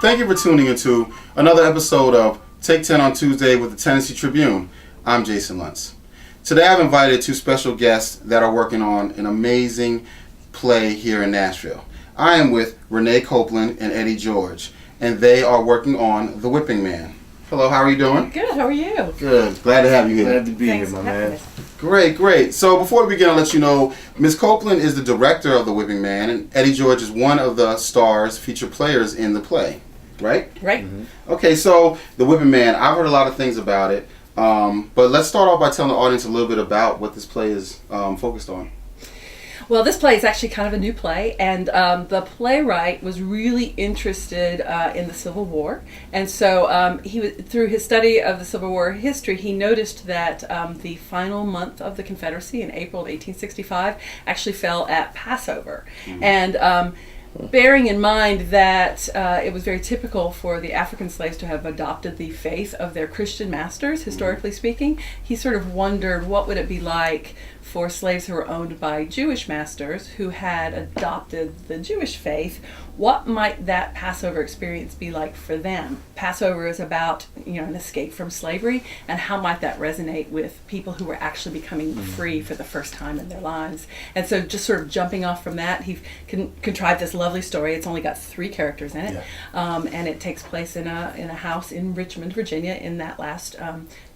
Thank you for tuning into another episode of Take 10 on Tuesday with the Tennessee Tribune. I'm Jason Luntz. Today I've invited two special guests that are working on an amazing play here in Nashville. I am with René Copeland and Eddie George, and they are working on The Whipping Man. Hello, how are you doing? Good, how are you? Good, glad to have you here. Glad to be Thanks here, my for having man. us. Great. So before we begin, I'll let you know, Ms. Copeland is the director of The Whipping Man, and Eddie George is one of the stars, featured players in the play, right? Right. Mm-hmm. Okay, so The Whipping Man, I've heard a lot of things about it, but let's start off by telling the audience a little bit about what this play is focused on. Well, this play is actually kind of a new play, and the playwright was really interested in the Civil War, and so through his study of the Civil War history, he noticed that the final month of the Confederacy in April of 1865 actually fell at Passover, and bearing in mind that it was very typical for the African slaves to have adopted the faith of their Christian masters, historically speaking, he sort of wondered what would it be like for slaves who were owned by Jewish masters who had adopted the Jewish faith. What might that Passover experience be like for them? Passover is about, an escape from slavery, and how might that resonate with people who were actually becoming free for the first time in their lives? And so just sort of jumping off from that, he contrived this lovely story. It's only got 3 characters in it, and it takes place in a house in Richmond, Virginia, in that last,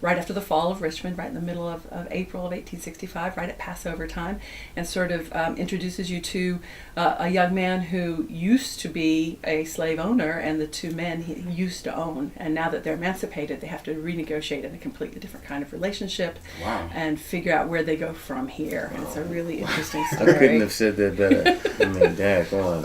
right after the fall of Richmond, right in the middle of April of 1865, right at Passover time, and sort of introduces you to a young man who used to be a slave owner, and the 2 men he used to own, and now that they're emancipated, they have to renegotiate in a completely different kind of relationship. Wow. And figure out where they go from here. And it's a really interesting story. I couldn't have said that better. I mean, Dad, come on.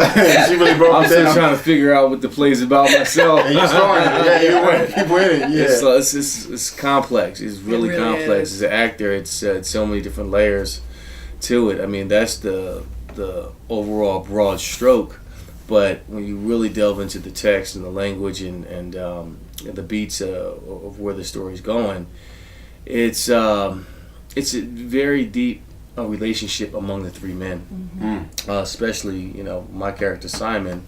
She really broke I'm it still down. trying to figure out what the play's about myself. And you're starring it. Yeah, you're winning. Keep winning. Yeah. It's complex. It's really complex. Is. As an actor, it's so many different layers to it. I mean, that's the overall broad stroke. But when you really delve into the text and the language and the beats of where the story's going, it's a very deep relationship among the 3 men, especially my character Simon,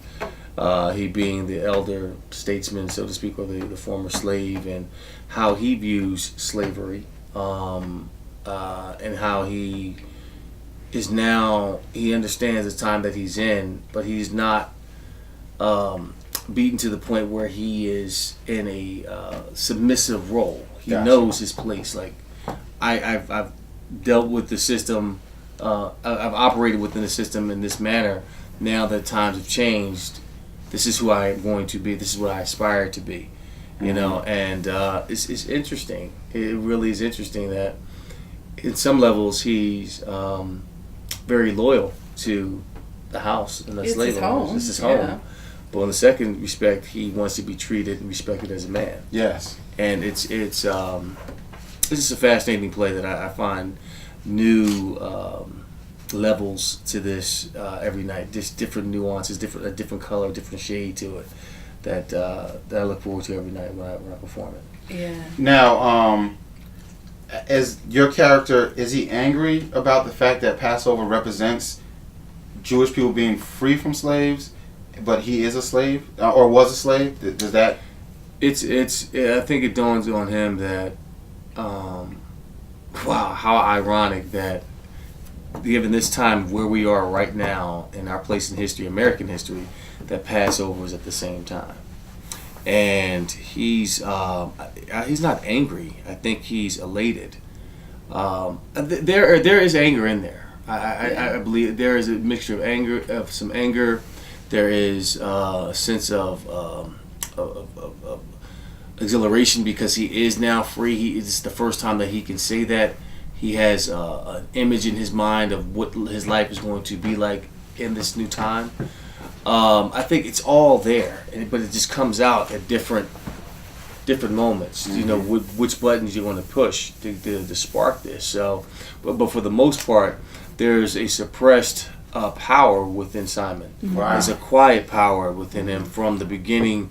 he being the elder statesman, so to speak, or the former slave, and how he views slavery, and how he is now, he understands the time that he's in, but he's not beaten to the point where he is in a submissive role. He knows his place. Like I've dealt with the system, I've operated within the system in this manner. Now that times have changed, this is who I am going to be. This is what I aspire to be. And it's interesting. It really is interesting that in some levels he's very loyal to the house and the slave owners. It's his home. Yeah. But in the second respect, he wants to be treated and respected as a man. Yes. And it's just a fascinating play that I find new levels to this every night. Just different nuances, a different color, different shade to it that I look forward to every night when I perform it. Yeah. Now, as your character, is he angry about the fact that Passover represents Jewish people being free from slaves, but he is a slave or was a slave? Does that? I think it dawns on him that, wow, how ironic that given this time where we are right now in our place in history, American history, that Passover is at the same time. And he's not angry. I think he's elated. There is anger in there. I believe there is a mixture of some anger. There is a sense of exhilaration because he is now free. It's the first time that he can say that. He has an image in his mind of what his life is going to be like in this new time. I think it's all there, but it just comes out at different moments. Which buttons you want to push to spark this. So, but for the most part, there's a suppressed power within Simon. Wow. There's a quiet power within him from the beginning,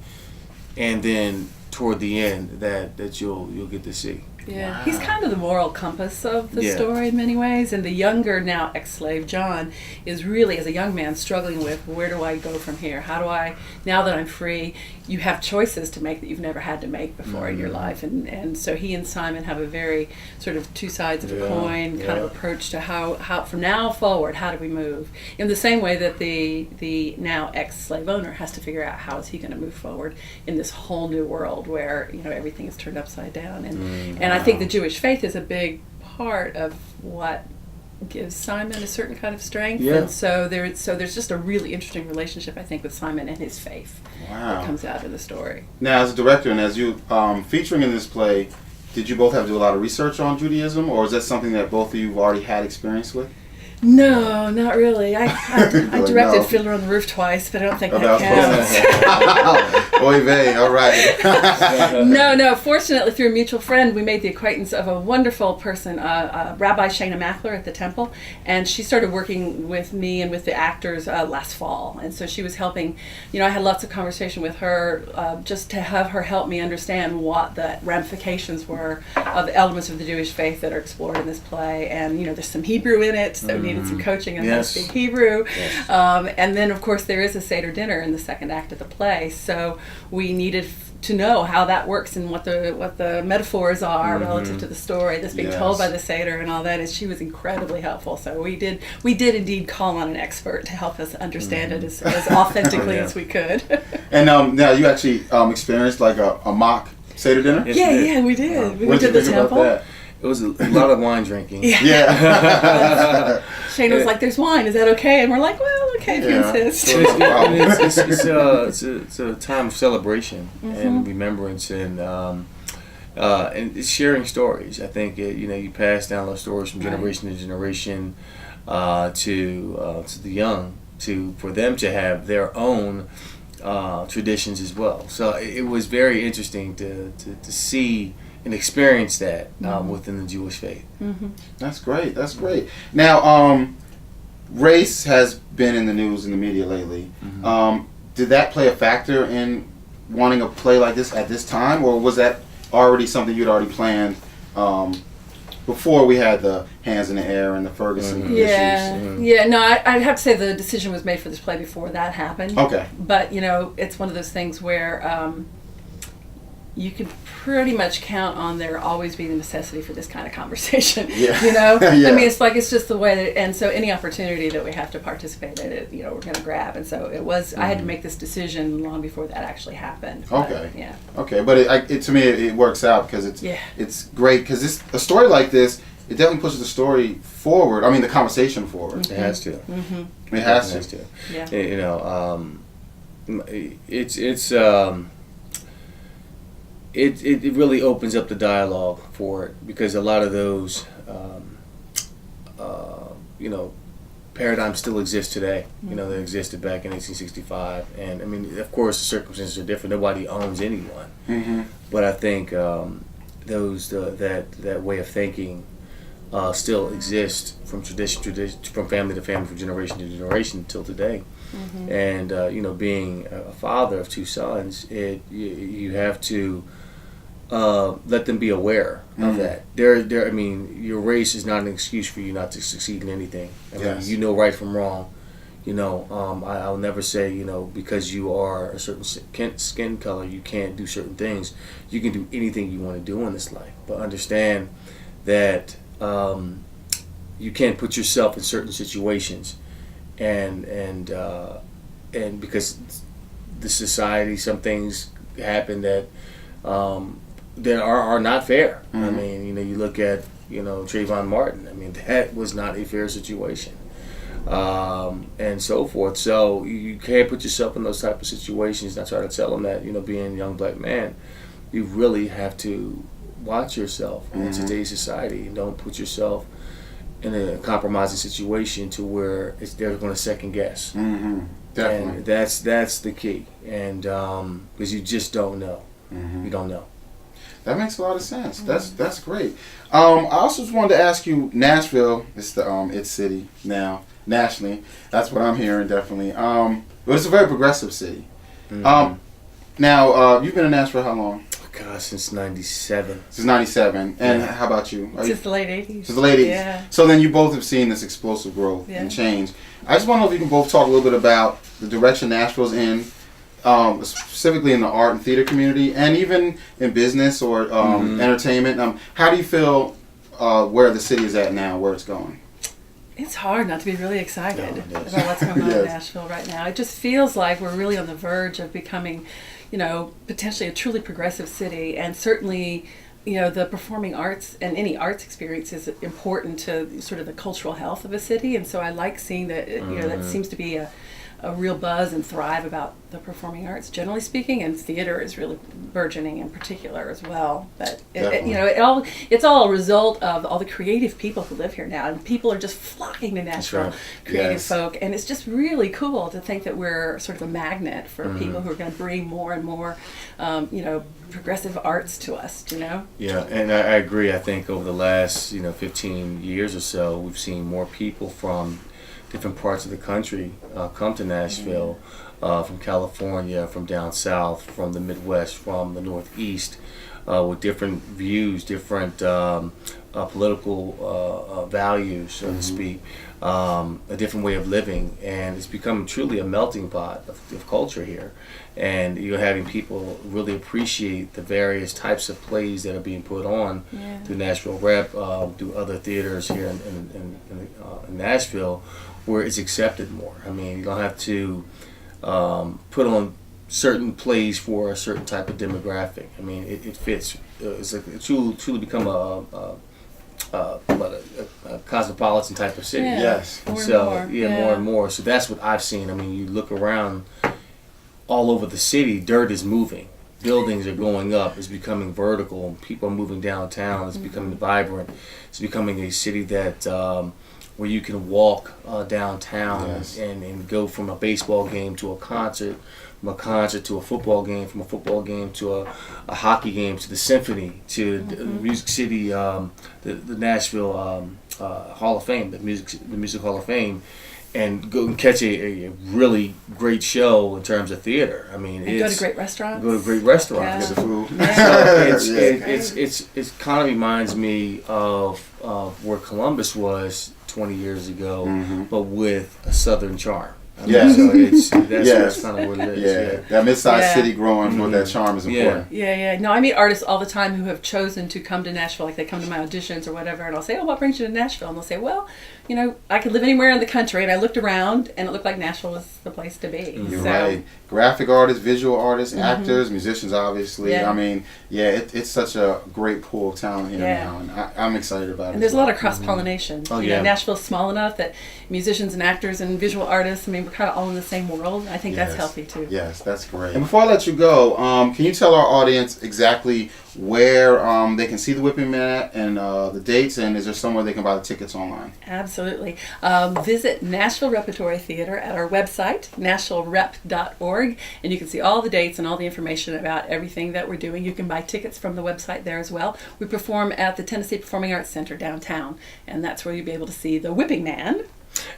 and then toward the end that you'll get to see. Yeah, Wow. he's kind of the moral compass of the Yeah. story in many ways, and the younger, now ex-slave John is really, as a young man, struggling with, where do I go from here? How do I, now that I'm free, you have choices to make that you've never had to make before in your life, and so he and Simon have a very sort of two sides of a coin kind of approach to how from now forward, how do we move? In the same way that the now ex-slave owner has to figure out how is he going to move forward in this whole new world where, you know, everything is turned upside down, and I think the Jewish faith is a big part of what gives Simon a certain kind of strength. Yeah. And so there's just a really interesting relationship, I think, with Simon and his faith that comes out in the story. Now, as a director and as you featuring in this play, did you both have to do a lot of research on Judaism, or is that something that both of you have already had experience with? No, not really. I directed No. Fiddler on the Roof twice, but I don't think Oh, that counts. Oy vey, all right. No. Fortunately, through a mutual friend, we made the acquaintance of a wonderful person, Rabbi Shana Mackler at the temple, and she started working with me and with the actors last fall. And so she was helping. You know, I had lots of conversation with her just to have her help me understand what the ramifications were of the elements of the Jewish faith that are explored in this play. And you know, there's some Hebrew in it, so we needed some coaching on how to speak Hebrew. Yes. And then, of course, there is a Seder dinner in the second act of the play, so we needed to know how that works and what the metaphors are relative to the story that's being told by the Seder and all that. And she was incredibly helpful. So we did indeed call on an expert to help us understand it as authentically as we could. And now you actually experienced like a mock Seder dinner? Yes, we did. Yeah, we did. We What went did to you the think about temple. that? It was a lot of wine drinking. Yeah. Shane was like, "There's wine. Is that okay?" And we're like, "Well, okay if you Yeah. insist." It's a time of celebration and remembrance and it's sharing stories. I think you pass down those stories from generation to generation to the young for them to have their own traditions as well. So it was very interesting to see and experience that within the Jewish faith. That's great. That's great. Now, race has been in the news in the media lately. Did that play a factor in wanting a play like this at this time, or was that already something you'd already planned before we had the Hands in the Air and the Ferguson issues? Yeah. No, I'd have to say the decision was made for this play before that happened. Okay. But, you know, it's one of those things where you can pretty much count on there always being a necessity for this kind of conversation. Yeah. You know? Yeah. I mean, it's just the way that, and so any opportunity that we have to participate in it, you know, we're going to grab. And so it was, I had to make this decision long before that actually happened. Okay. But, yeah. Okay, but to me it works out because it's great because a story like this, it definitely pushes the story forward. I mean, the conversation forward. It has to. It has to. Yeah. You know, it really opens up the dialogue for it because a lot of those paradigms still exist today. You know, they existed back in 1865, and I mean, of course, the circumstances are different. Nobody owns anyone, but I think that way of thinking still exists from tradition, from family to family, from generation to generation till today. And being a father of two sons, you have to let them be aware of that. I mean, your race is not an excuse for you not to succeed in anything. I mean, you know right from wrong. You know, I'll never say, you know, because you are a certain skin color, you can't do certain things. You can do anything you want to do in this life, but understand that you can't put yourself in certain situations, and because the society, some things happen that are not fair. I mean, you know, you look at, you know, Trayvon Martin. I mean, that was not a fair situation, and so forth. So you can't put yourself in those type of situations. And I try to tell them that, you know, being a young black man, you really have to watch yourself in today's society and don't put yourself in a compromising situation to where they're going to second guess. Definitely. And that's the key. And because you just don't know. You don't know. That makes a lot of sense. That's great. I also just wanted to ask you, Nashville is the its city now nationally. That's what I'm hearing, definitely. But it's a very progressive city. Now you've been in Nashville how long? Gosh, since '97. Since '97. And Yeah. how about you? Are you Since the late 80s. since the late 80s. Yeah. So then you both have seen this explosive growth Yeah. and change. I just want to know if you can both talk a little bit about the direction Nashville's in, specifically in the art and theater community, and even in business or entertainment. How do you feel where the city is at now, where it's going? It's hard not to be really excited No, it is. about what's going on in Yes. Nashville right now. It just feels like we're really on the verge of becoming, potentially a truly progressive city. And certainly, the performing arts and any arts experience is important to sort of the cultural health of a city. And so I like seeing that, that seems to be a real buzz and thrive about the performing arts, generally speaking, and theater is really burgeoning in particular as well. But it's all a result of all the creative people who live here now, and people are just flocking to Nashville, right. creative Yes. folk, and it's just really cool to think that we're sort of a magnet for people who are going to bring more and more, progressive arts to us. Yeah, and I agree. I think over the last 15 years or so, we've seen more people from different parts of the country come to Nashville, from California, from down south, from the Midwest, from the Northeast, with different views, different political values, so to speak, a different way of living, and it's become truly a melting pot of culture here. And you're having people really appreciate the various types of plays that are being put on through Nashville Rep, through other theaters here in Nashville, where it's accepted more. I mean, you don't have to put on certain plays for a certain type of demographic. I mean, it fits. It's truly become a cosmopolitan type of city. Yeah. Yes. More and So more. more and more. So that's what I've seen. I mean, you look around all over the city, dirt is moving. Buildings are going up. It's becoming vertical. People are moving downtown. It's becoming vibrant. It's becoming a city that where you can walk downtown Yes. and go from a baseball game to a concert, from a concert to a football game, from a football game to a hockey game, to the symphony, to the Music City, the Nashville Hall of Fame, the Music Hall of Fame, and go and catch a really great show in terms of theater. I mean, And go to great restaurants. Go to great restaurants. Get the food. So it kind of reminds me of where Columbus was 20 years ago, but with a southern charm. I mean, Yes. so that's kind of what it is. Yeah, that mid-sized Yeah. city growing for that charm is important. Yeah. No, I meet artists all the time who have chosen to come to Nashville. Like they come to my auditions or whatever, and I'll say, "Oh, what brings you to Nashville?" And they'll say, "Well, I could live anywhere in the country." And I looked around, and it looked like Nashville was the place to be. You're So, right. Graphic artists, visual artists, actors, musicians, obviously. Yeah. I mean, it's such a great pool of talent here Yeah. now, and I'm excited about it. And there's as a lot well. of cross-pollination. Oh, You know, yeah. Nashville's small enough that musicians and actors and visual artists, I mean, we're kind of all in the same world. I think that's Yes. healthy too. Yes, that's great. And before I let you go, can you tell our audience exactly where they can see the Whipping Man at and the dates, and is there somewhere they can buy the tickets online? Absolutely. Visit Nashville Repertory Theater at our website, nashvillerep.org, and you can see all the dates and all the information about everything that we're doing. You can buy tickets from the website there as well. We perform at the Tennessee Performing Arts Center downtown, and that's where you'll be able to see the Whipping Man.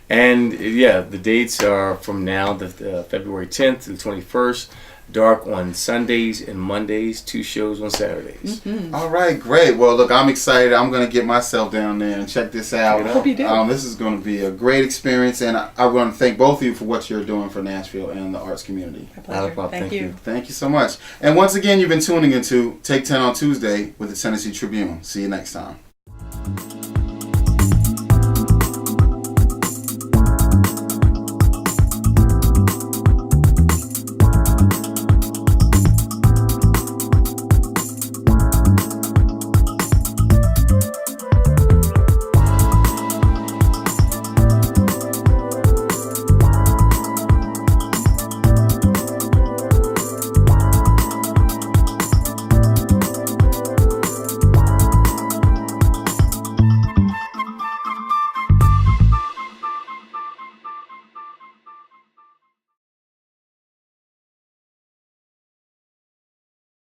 And the dates are from now, the February 10th to the 21st. Dark on Sundays and Mondays, 2 shows on Saturdays. All right, great. Well, look, I'm excited. I'm going to get myself down there and check this out. Hope you do. This is going to be a great experience, and I want to thank both of you for what you're doing for Nashville and the arts community. My pleasure. Not a problem. Thank you. Thank you so much. And once again, you've been tuning into Take 10 on Tuesday with the Tennessee Tribune. See you next time.